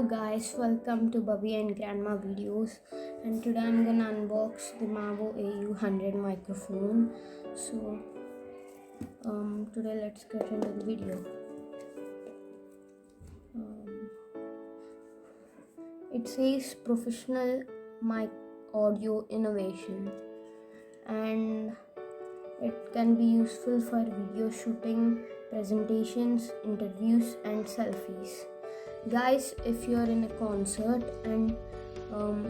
guys, welcome to Bubby and Grandma videos, and today I'm gonna unbox the maono au-100 microphone. So today let's get into the video. It says professional mic audio innovation, and it can be useful for video shooting, presentations, interviews, and selfies. Guys, if you're in a concert and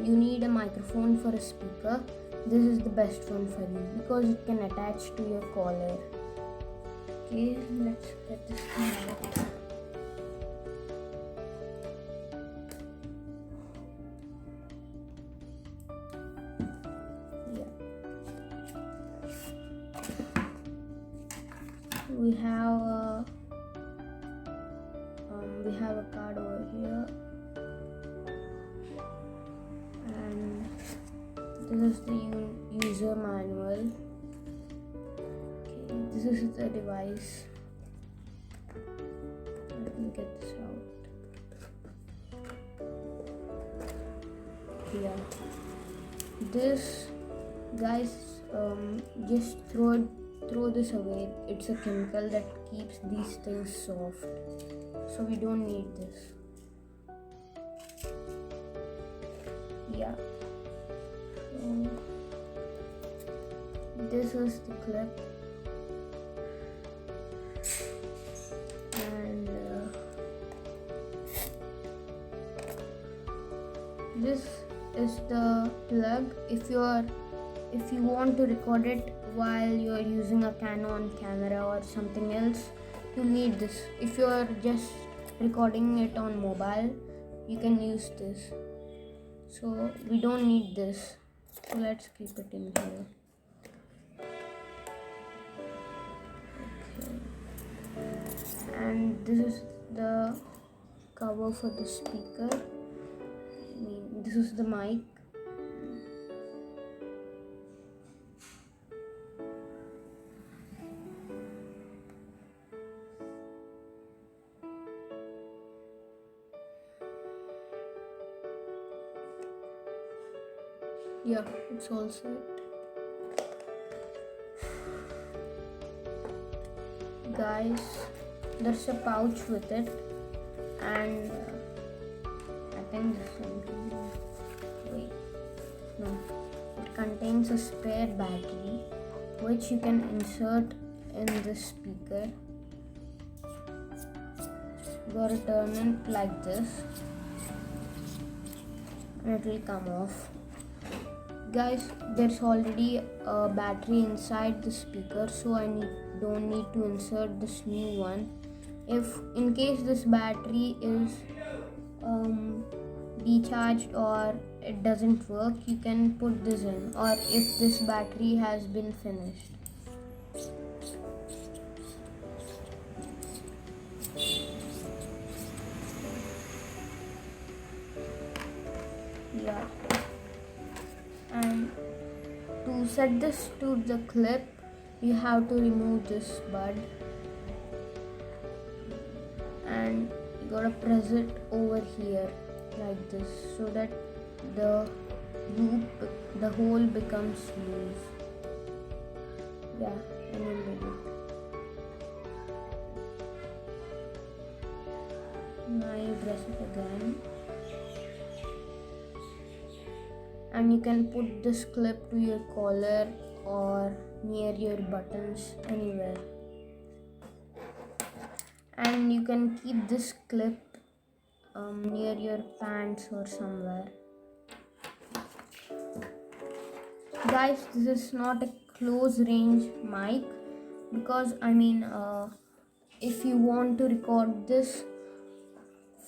you need a microphone for a speaker, this is the best one for you because it can attach to your collar. Okay, let's get this thing out. We have a card over here, and this is the user manual. Okay, this is the device. Let me get this out. Yeah, this, guys, just throw this away. It's a chemical that keeps these things soft, so we don't need this. Yeah, so this is the clip, and this is the plug. If you want to record it while you're using a Canon camera or something else, you need this. If you're just recording it on mobile, you can use this. So we don't need this. So let's keep it in here. Okay. And this is the cover for the speaker. This is the mic. Yeah, it's all set. Guys, there's a pouch with it, and I think this one. Wait, no. It contains a spare battery, which you can insert in the speaker. You gotta turn it like this, and it will come off. Guys, there's already a battery inside the speaker, so I don't need to insert this new one. If in case this battery is decharged or it doesn't work, you can put this in, or if this battery has been finished. Yeah. And to set this to the clip, you have to remove this bud, and you gotta press it over here like this so that the hole becomes loose. Yeah, and you did it. Now you press it again, and you can put this clip to your collar or near your buttons, anywhere. And you can keep this clip near your pants or somewhere. Guys, this is not a close range mic because if you want to record this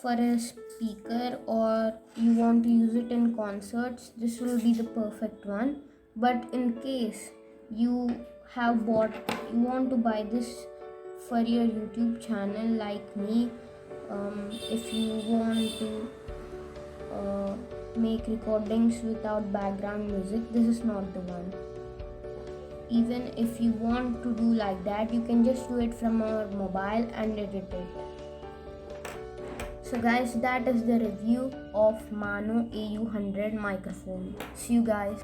for a speaker or you want to use it in concerts, this will be the perfect one. But in case you want to buy this for your YouTube channel like me, if you want to make recordings without background music, this is not the one. Even if you want to do like that, you can just do it from our mobile and edit it. So guys, that is the review of Maono au-100 microphone. See you guys.